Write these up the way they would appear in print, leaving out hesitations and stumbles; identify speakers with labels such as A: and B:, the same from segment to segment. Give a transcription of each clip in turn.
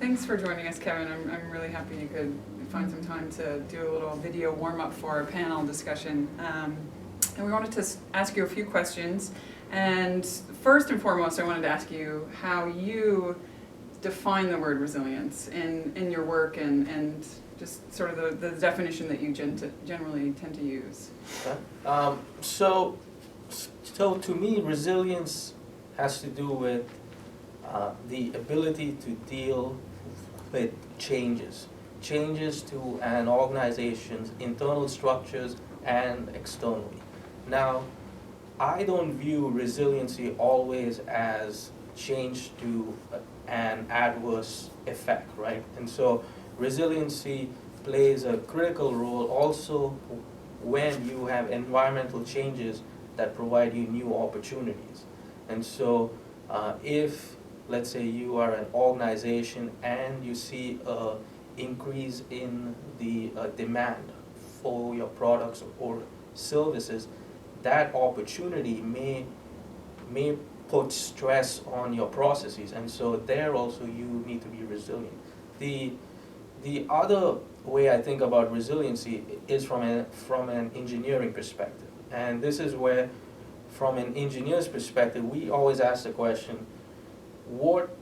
A: Thanks for joining us, Kevin. I'm really happy you could find some time to do a little video warm-up for our panel discussion. And we wanted to ask you a few questions. And first and foremost, I wanted to ask you how you define the word resilience in your work and just sort of the definition that you generally tend to use.
B: So to me, resilience has to do with the ability to deal with changes to an organization's internal structures and externally. Now, I don't view resiliency always as change to an adverse effect, right? And so resiliency plays a critical role also when you have environmental changes that provide you new opportunities. And so if, let's say, you are an organization and you see an increase in the demand for your products or services, that opportunity may put stress on your processes, and so there also you need to be resilient. The other way I think about resiliency is from an engineering perspective, and this is where, from an engineer's perspective, we always ask the question, what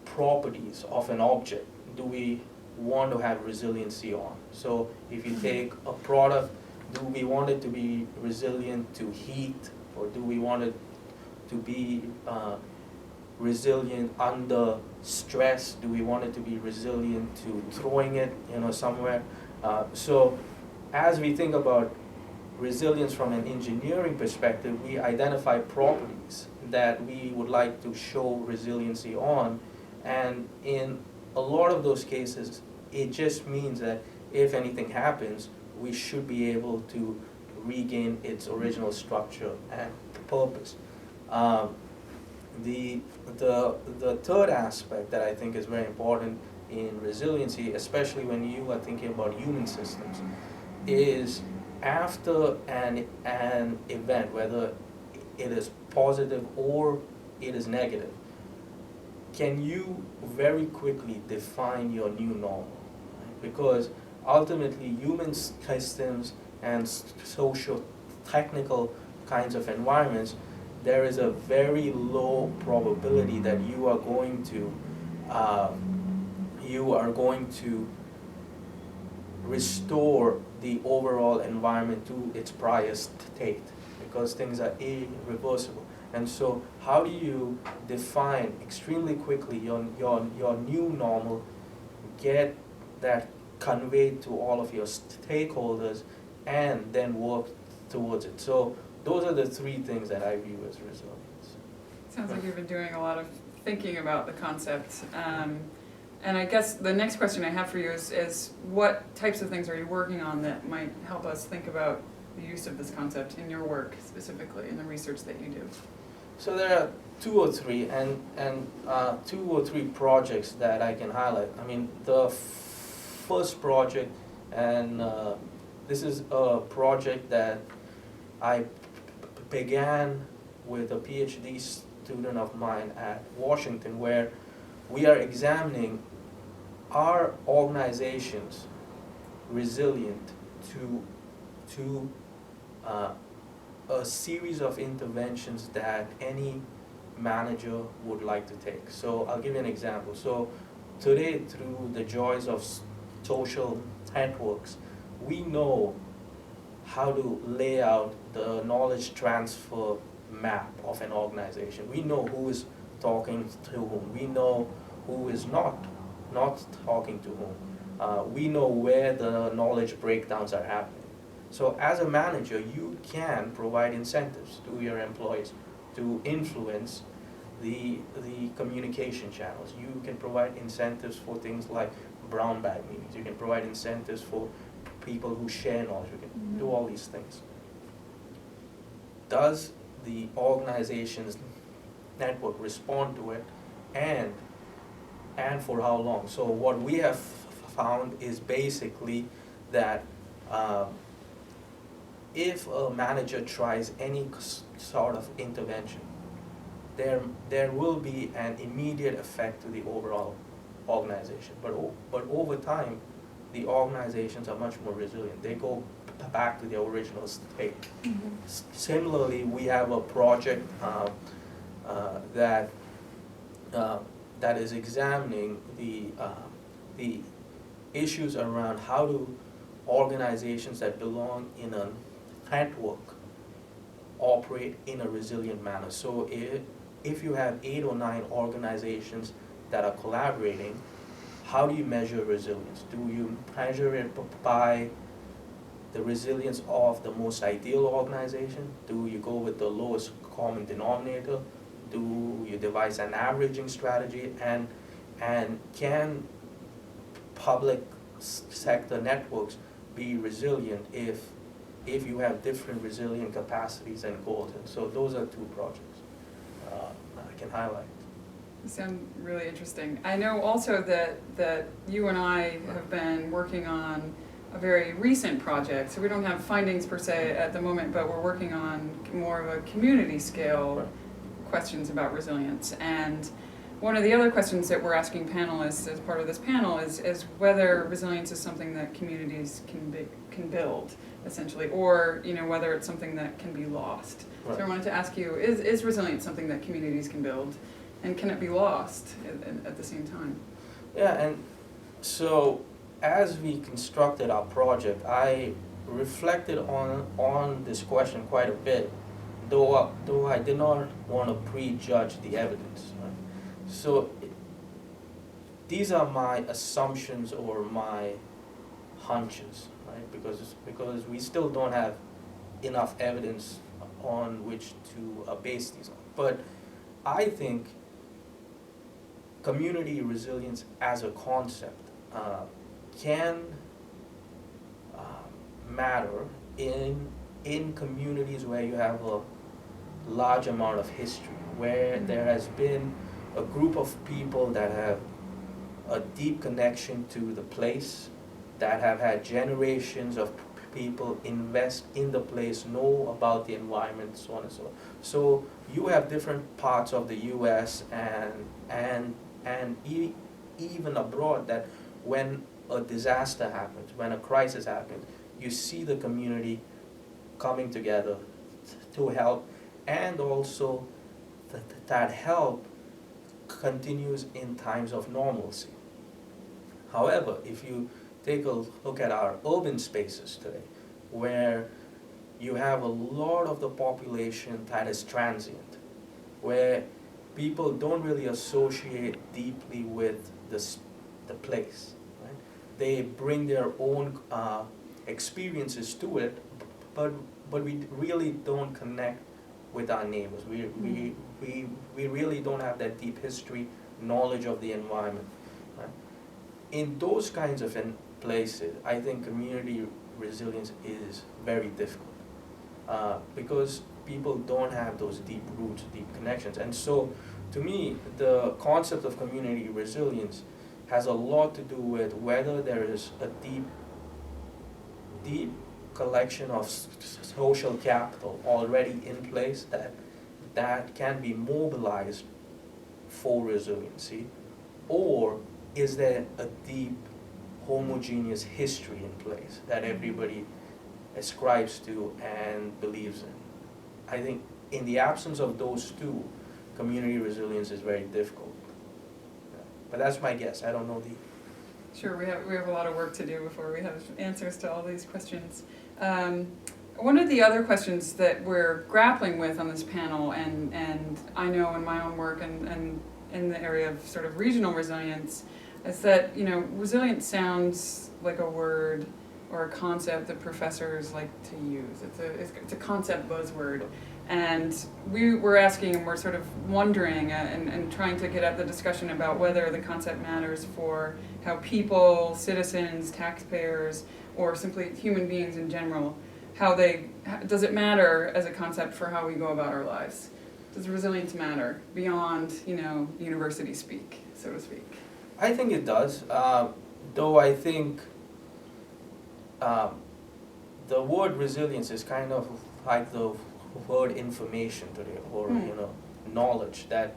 B: properties of an object do we want to have resiliency on? So if you take a product, do we want it to be resilient to heat, or do we want it to be resilient under stress? Do we want it to be resilient to throwing it, somewhere? So as we think about resilience from an engineering perspective, we identify properties that we would like to show resiliency on, and in a lot of those cases, it just means that if anything happens, we should be able to regain its original structure and purpose. The third aspect that I think is very important in resiliency, especially when you are thinking about human systems, is after an event, whether it is positive or it is negative, can you very quickly define your new normal? Because ultimately human systems and social technical kinds of environments, there is a very low probability that you are going to restore the overall environment to its prior state, because things are irreversible. And so how do you define extremely quickly your new normal, get that conveyed to all of your stakeholders, and then work towards it? So those are the three things that I view as resilience.
A: Sounds like you've been doing a lot of thinking about the concept. And I guess the next question I have for you is what types of things are you working on that might help us think about the use of this concept in your work, specifically in the research that you do?
B: So there are two or three projects that I can highlight. I mean, the first project, and this is a project that I began with a PhD student of mine at Washington, where we are examining, are organizations resilient to a series of interventions that any manager would like to take. So I'll give you an example. So today, through the joys of social networks, we know how to lay out the knowledge transfer map of an organization. We know who is talking to whom. We know who is not talking to whom. We know where the knowledge breakdowns are happening. So as a manager, you can provide incentives to your employees to influence the communication channels. You can provide incentives for things like brown bag meetings. You can provide incentives for people who share knowledge. You can do all these things. Does the organization's network respond to it, and for how long? So what we have found is basically that if a manager tries any sort of intervention, there will be an immediate effect to the overall organization. But over time, the organizations are much more resilient. They go back to their original state. Similarly, we have a project that is examining the issues around how do organizations that belong in a network operate in a resilient manner. So if you have 8 or 9 organizations that are collaborating, how do you measure resilience? Do you measure it by the resilience of the most ideal organization? Do you go with the lowest common denominator? Do you devise an averaging strategy? And can public sector networks be resilient if you have different resilient capacities and goals? And so those are 2 projects I can highlight.
A: You sound really interesting. I know also that you and I have been working on a very recent project, so we don't have findings per se at the moment, but we're working on more of a community scale questions about resilience. And one of the other questions that we're asking panelists as part of this panel is whether resilience is something that communities can build, essentially, or whether it's something that can be lost. Right. So I wanted to ask you, is resilience something that communities can build, and can it be lost at the same time? Yeah,
B: and so as we constructed our project, I reflected on this question quite a bit, though I did not want to prejudge the evidence. Right? So these are my assumptions or my hunches, right? Because we still don't have enough evidence on which to base these on. But I think community resilience as a concept can matter in communities where you have a large amount of history, where there has been a group of people that have a deep connection to the place, that have had generations of people invest in the place, know about the environment, so on and so on. So you have different parts of the U.S. and even abroad that when a disaster happens, when a crisis happens, you see the community coming together to help, and also that help continues in times of normalcy. However, if you take a look at our urban spaces today, where you have a lot of the population that is transient, where people don't really associate deeply with the place, right? They bring their own experiences to it, but we really don't connect with our neighbors. We really don't have that deep history, knowledge of the environment. Right? In those kinds of places, I think community resilience is very difficult because people don't have those deep roots, deep connections. And so, to me, the concept of community resilience has a lot to do with whether there is a deep collection of social capital already in place that can be mobilized for resiliency, or is there a deep homogeneous history in place that everybody ascribes to and believes in. I think in the absence of those 2, community resilience is very difficult. But that's my guess. I don't know the...
A: Sure, we have a lot of work to do before we have answers to all these questions. One of the other questions that we're grappling with on this panel, and I know in my own work and in the area of sort of regional resilience, is that resilience sounds like a word or a concept that professors like to use. It's a concept buzzword, and we're asking and we're sort of wondering and trying to get at the discussion about whether the concept matters for how people, citizens, taxpayers, or simply human beings in general, does it matter as a concept for how we go about our lives? Does resilience matter beyond university speak, so to speak?
B: I think it does, though I think the word resilience is kind of like the word information today, or knowledge that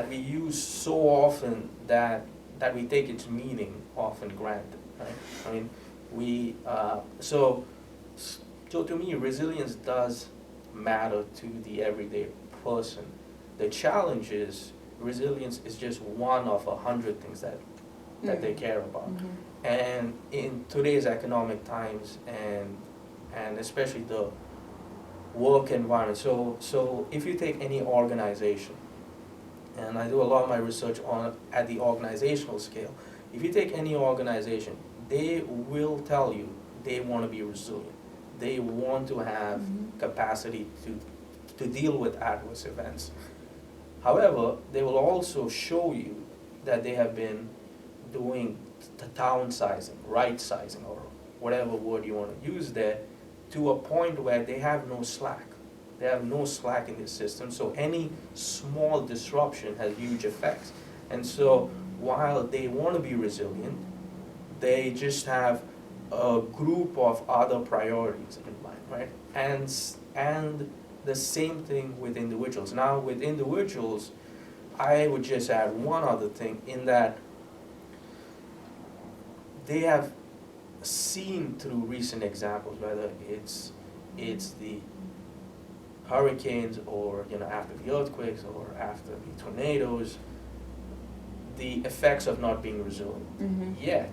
B: we use so often that that we take its meaning often granted, right? I mean, so to me, resilience does matter to the everyday person. The challenge is, resilience is just one of 100 things that they care about.
A: Mm-hmm.
B: And in today's economic times, and especially the work environment, so if you take any organization, and I do a lot of my research at the organizational scale, if you take any organization, they will tell you they want to be resilient. They want to have capacity to deal with adverse events. However, they will also show you that they have been doing the downsizing, right-sizing, or whatever word you want to use there, to a point where they have no slack. They have no slack in the system, so any small disruption has huge effects. And so while they want to be resilient, they just have a group of other priorities in mind, right? And the same thing with individuals. Now with individuals, I would just add one other thing, in that they have seen through recent examples, whether it's the hurricanes, or after the earthquakes, or after the tornadoes, the effects of not being resilient.
A: Mm-hmm.
B: Yet,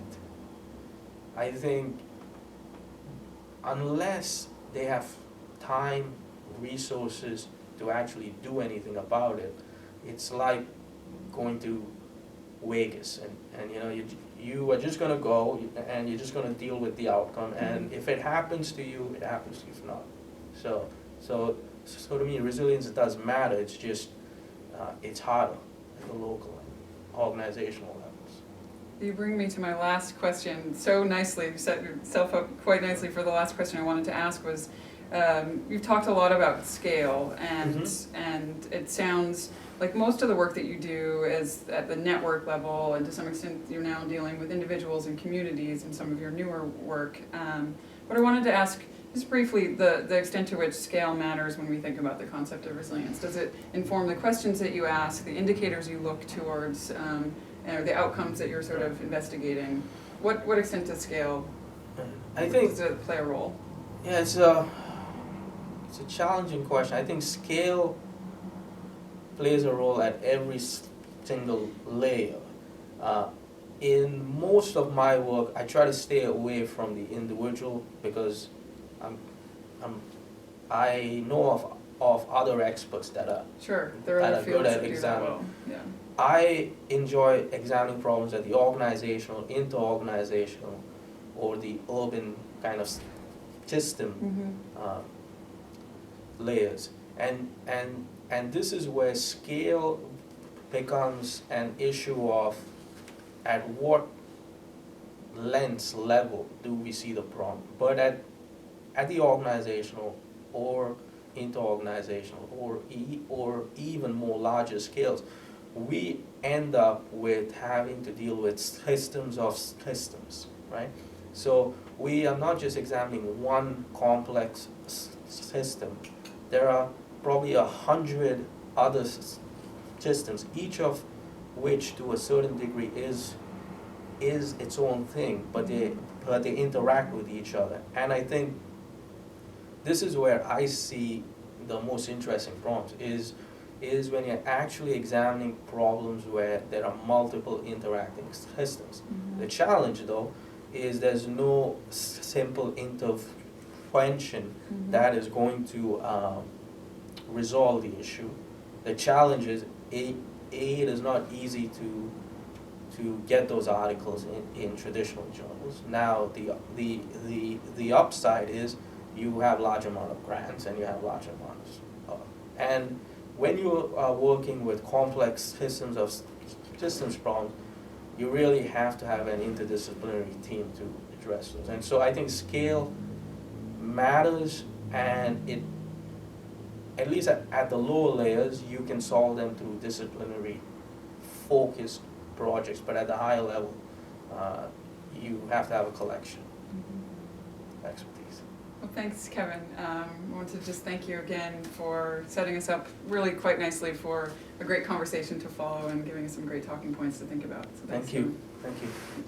B: I think unless they have time, resources to actually do anything about it, it's like going to Vegas, and you are just going to go, and you're just going to deal with the outcome, and if it happens to you, it happens to you. If not, so to me, resilience does matter. It's just it's harder at the local and organizational levels.
A: You bring me to my last question so nicely. You set yourself up quite nicely for the last question I wanted to ask was, you've talked a lot about scale, and it sounds like most of the work that you do is at the network level, and to some extent you're now dealing with individuals and communities in some of your newer work. But I wanted to ask, just briefly, the extent to which scale matters when we think about the concept of resilience. Does it inform the questions that you ask, the indicators you look towards, or the outcomes that you're sort of investigating? What extent does scale,
B: I think,
A: does it play a role?
B: Yeah, it's a challenging question. I think scale plays a role at every single layer. In most of my work, I try to stay away from the individual, because I know of other experts that are
A: Sure, there are other fields that do that well. Yeah.
B: I enjoy examining problems at the organizational, inter-organizational, or the urban kind of system layers, and this is where scale becomes an issue of at what lens level do we see the problem. But at the organizational or inter-organizational or even more larger scales, we end up with having to deal with systems of systems, right? So we are not just examining one complex system. There are probably 100 other systems, each of which to a certain degree is its own thing, but they interact with each other. And I think this is where I see the most interesting problems, is when you're actually examining problems where there are multiple interacting systems. The challenge, though, is there's no simple intervention that is going to resolve the issue. The challenge is, it is not easy to get those articles in traditional journals. Now, the upside is you have large amount of grants, and you have large amounts and when you are working with complex systems problems, you really have to have an interdisciplinary team to address those. And so I think scale matters, and it, at least at the lower layers, you can solve them through disciplinary focused projects, but at the higher level, you have to have a collection of expertise.
A: Well, thanks, Kevin. I want to just thank you again for setting us up really quite nicely for a great conversation to follow and giving us some great talking points to think about. So thanks,
B: Thank you.
A: Tim.
B: Thank you.